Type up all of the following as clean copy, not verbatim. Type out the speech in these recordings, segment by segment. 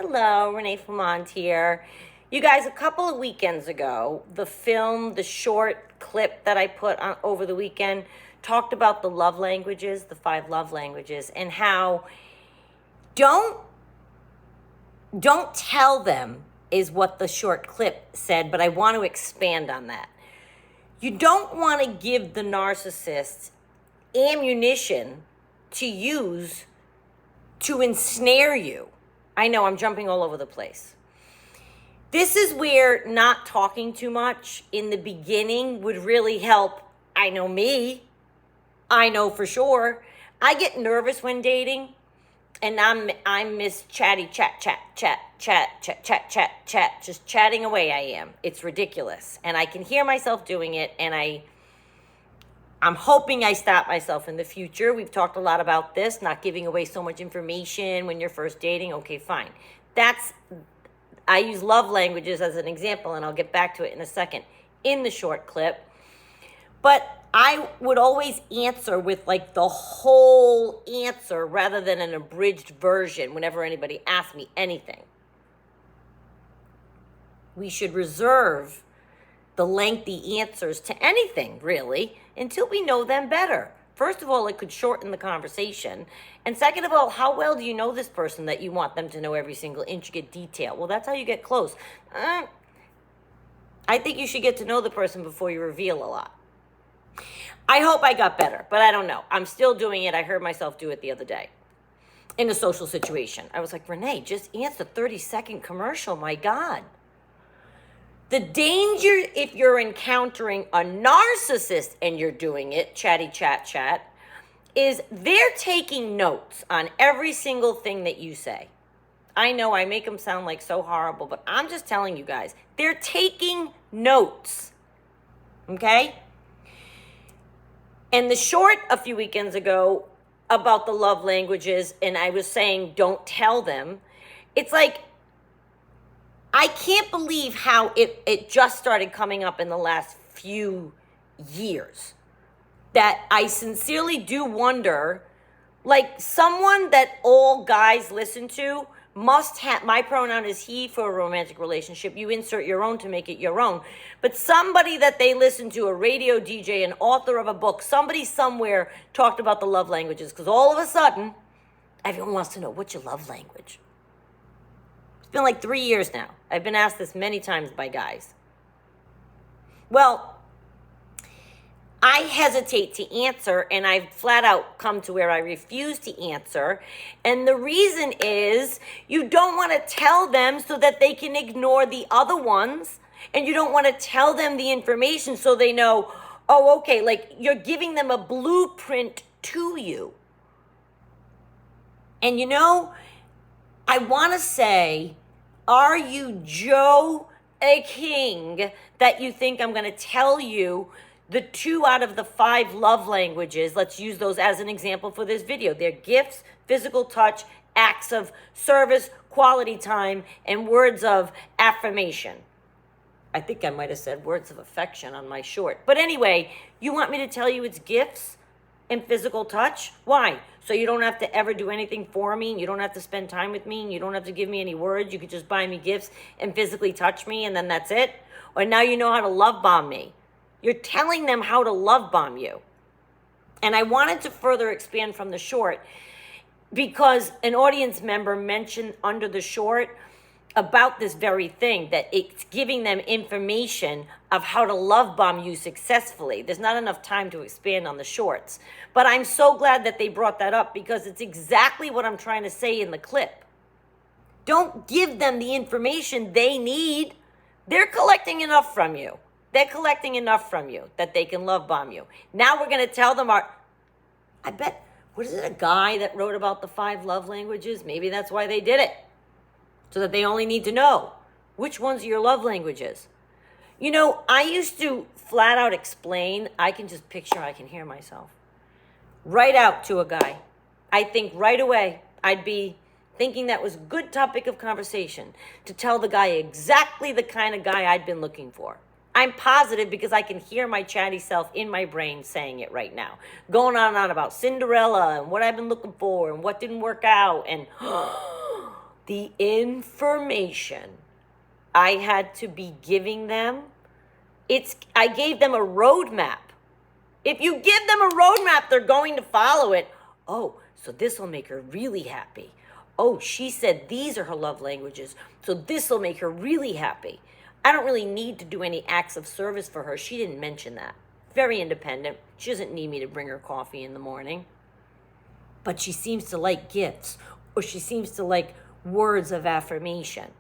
Hello, Renee Flamont here. You guys, a couple of weekends ago, the short clip that I put on over the weekend talked about the love languages, the 5 love languages, and how don't tell them is what the short clip said, but I want to expand on that. You don't want to give the narcissist ammunition to use to ensnare you. I know I'm jumping all over the place. This is where not talking too much in the beginning would really help. I know me. I know for sure. I get nervous when dating, and I'm Miss Chatty chat, just chatting away. I am. It's ridiculous, and I can hear myself doing it, and I'm hoping I stop myself in the future. We've talked a lot about this, not giving away so much information when you're first dating. Okay, fine. I use love languages as an example, and I'll get back to it in a second in the short clip. But I would always answer with like the whole answer rather than an abridged version whenever anybody asks me anything. We should reserve the lengthy answers to anything, really, until we know them better. First of all, it could shorten the conversation. And second of all, how well do you know this person that you want them to know every single intricate detail? Well, that's how you get close. I think you should get to know the person before you reveal a lot. I hope I got better, but I don't know. I'm still doing it. I heard myself do it the other day in a social situation. I was like, Renee, just answer 30-second commercial. My God. The danger if you're encountering a narcissist and you're doing it, chatty chat, is they're taking notes on every single thing that you say. I know I make them sound like so horrible, but I'm just telling you guys, they're taking notes. Okay? And the short a few weekends ago about the love languages, and I was saying don't tell them, it's like, I can't believe how it just started coming up in the last few years. That I sincerely do wonder, like someone that all guys listen to must have, my pronoun is he for a romantic relationship. You insert your own to make it your own. But somebody that they listen to, a radio DJ, an author of a book, somebody somewhere talked about the love languages. Because all of a sudden, everyone wants to know, what's your love language? It's been like 3 years now. I've been asked this many times by guys. Well, I hesitate to answer, and I've flat out come to where I refuse to answer. And the reason is you don't want to tell them so that they can ignore the other ones. And you don't want to tell them the information so they know, oh, okay, like you're giving them a blueprint to you. And you know, I want to say, are you Joe a king that you think I'm going to tell you the 2 out of the 5 love languages? Let's use those as an example for this video. They're gifts, physical touch, acts of service, quality time, and words of affirmation. I think I might have said words of affection on my short. But anyway, you want me to tell you it's gifts and physical touch? Why? So you don't have to ever do anything for me, and you don't have to spend time with me, and you don't have to give me any words. You could just buy me gifts and physically touch me, and then that's it? Or now you know how to love bomb me. You're telling them how to love bomb you. And I wanted to further expand from the short because an audience member mentioned under the short about this very thing, that it's giving them information of how to love bomb you successfully. There's not enough time to expand on the shorts. But I'm so glad that they brought that up because it's exactly what I'm trying to say in the clip. Don't give them the information they need. They're collecting enough from you. They're collecting enough from you that they can love bomb you. Now we're going to tell them I bet, what is it, a guy that wrote about the 5 love languages? Maybe that's why they did it. So that they only need to know which ones are your love languages. You know, I used to flat out explain, I can just picture, I can hear myself. Right out to a guy. I think right away I'd be thinking that was a good topic of conversation to tell the guy exactly the kind of guy I'd been looking for. I'm positive because I can hear my chatty self in my brain saying it right now. Going on and on about Cinderella and what I've been looking for and what didn't work out. And the information I had to be giving them, I gave them a roadmap. If you give them a roadmap, they're going to follow it. Oh, so this will make her really happy. Oh, she said these are her love languages, so this will make her really happy. I don't really need to do any acts of service for her. She didn't mention that. Very independent. She doesn't need me to bring her coffee in the morning. But she seems to like gifts, or she seems to like words of affirmation.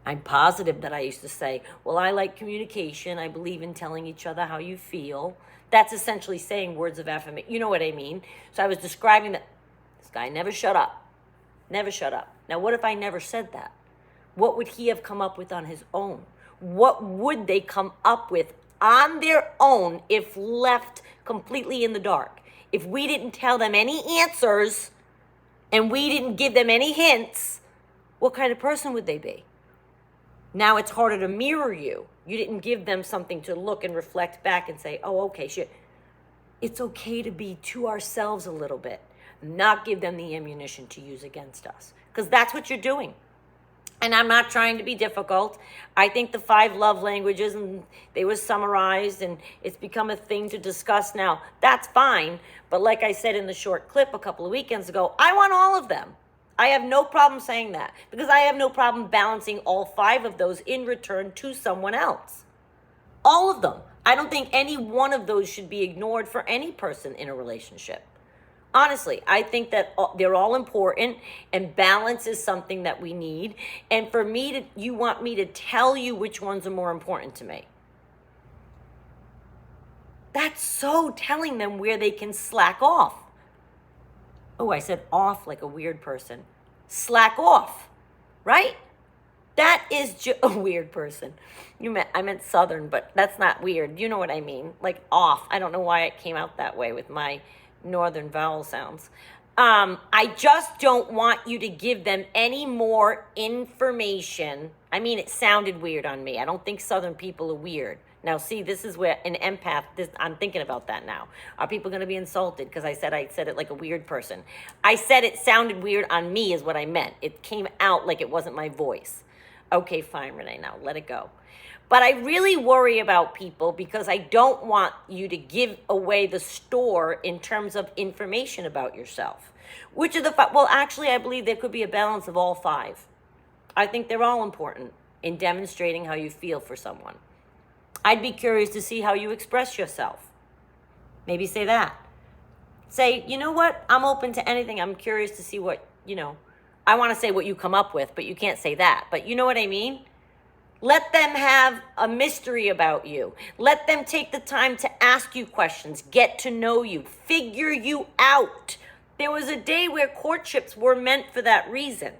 I'm positive that I used to say, well, I like communication. I believe in telling each other how you feel. That's essentially saying words of affirmation. You know what I mean? So I was describing that this guy never shut up. Never shut up. Now, what if I never said that? What would he have come up with on his own? What would they come up with on their own if left completely in the dark? If we didn't tell them any answers and we didn't give them any hints, what kind of person would they be? Now it's harder to mirror you. You didn't give them something to look and reflect back and say, oh, okay, shit. It's okay to be to ourselves a little bit, not give them the ammunition to use against us, because that's what you're doing. And I'm not trying to be difficult. I think the 5 love languages, and they were summarized, and it's become a thing to discuss now. That's fine. But like I said in the short clip a couple of weekends ago, I want all of them. I have no problem saying that, because I have no problem balancing all 5 of those in return to someone else. All of them. I don't think any one of those should be ignored for any person in a relationship. Honestly, I think that they're all important, and balance is something that we need. And for me, you want me to tell you which ones are more important to me. That's so telling them where they can slack off. Oh, I said off like a weird person. Slack off, right? That is a weird person. I meant Southern, but that's not weird. You know what I mean? Like off. I don't know why it came out that way with my Northern vowel sounds. I just don't want you to give them any more information. I mean, it sounded weird on me. I don't think Southern people are weird. Now, see, this is where an empath, I'm thinking about that now. Are people going to be insulted because I said it like a weird person? I said it sounded weird on me is what I meant. It came out like it wasn't my voice. Okay, fine, Renee, now let it go. But I really worry about people because I don't want you to give away the store in terms of information about yourself. Which of the 5? Well, actually, I believe there could be a balance of all 5. I think they're all important in demonstrating how you feel for someone. I'd be curious to see how you express yourself. Maybe say that. Say, you know what? I'm open to anything. I'm curious to see what, I want to say what you come up with, but you can't say that. But you know what I mean? Let them have a mystery about you. Let them take the time to ask you questions, get to know you, figure you out. There was a day where courtships were meant for that reason.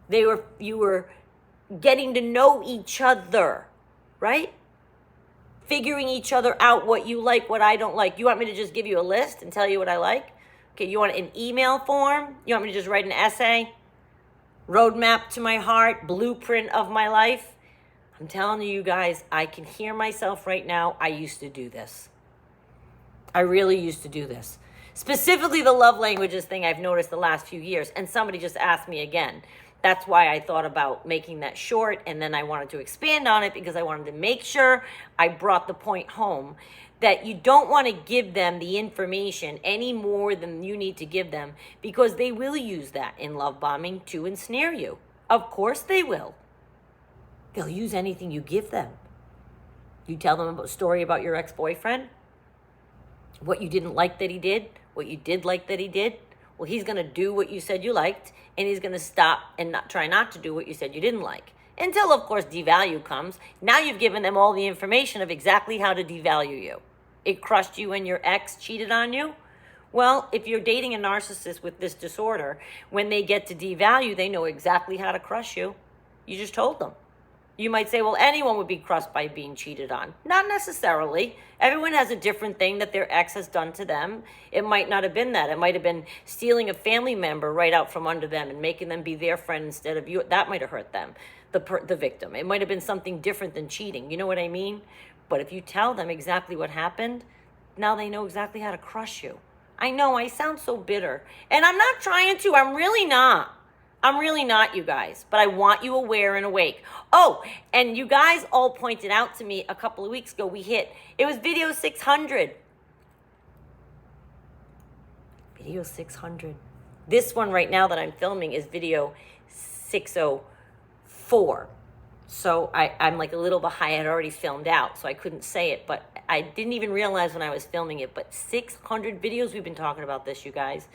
You were getting to know each other, right? Figuring each other out, what you like, what I don't like. You want me to just give you a list and tell you what I like? Okay, you want it in email form? You want me to just write an essay? Roadmap to my heart, blueprint of my life? I'm telling you guys, I can hear myself right now. I used to do this. I really used to do this. Specifically the love languages thing I've noticed the last few years. And somebody just asked me again. That's why I thought about making that short, and then I wanted to expand on it because I wanted to make sure I brought the point home that you don't want to give them the information any more than you need to give them, because they will use that in love bombing to ensnare you. Of course they will. They'll use anything you give them. You tell them a story about your ex-boyfriend, what you didn't like that he did, what you did like that he did. Well, he's going to do what you said you liked, and he's going to stop and try not to do what you said you didn't like. Until, of course, devalue comes. Now you've given them all the information of exactly how to devalue you. It crushed you when your ex cheated on you. Well, if you're dating a narcissist with this disorder, when they get to devalue, they know exactly how to crush you. You just told them. You might say, well, anyone would be crushed by being cheated on. Not necessarily. Everyone has a different thing that their ex has done to them. It might not have been that. It might have been stealing a family member right out from under them and making them be their friend instead of you. That might have hurt them, the victim. It might have been something different than cheating. You know what I mean? But if you tell them exactly what happened, now they know exactly how to crush you. I know I sound so bitter. And I'm not trying to. I'm really not. I'm really not, you guys, but I want you aware and awake. Oh, and you guys all pointed out to me a couple of weeks ago, it was video 600. Video 600. This one right now that I'm filming is video 604. So I'm like a little behind. I had already filmed out, so I couldn't say it, but I didn't even realize when I was filming it. But 600 videos we've been talking about this, you guys.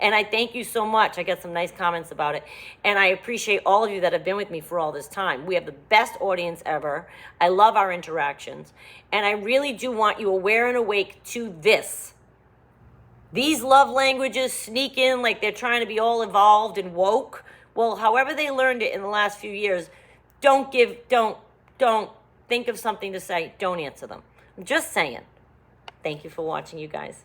And I thank you so much. I got some nice comments about it. And I appreciate all of you that have been with me for all this time. We have the best audience ever. I love our interactions. And I really do want you aware and awake to this. These love languages sneak in like they're trying to be all evolved and woke. Well, however they learned it in the last few years, don't think of something to say. Don't answer them. I'm just saying. Thank you for watching, you guys.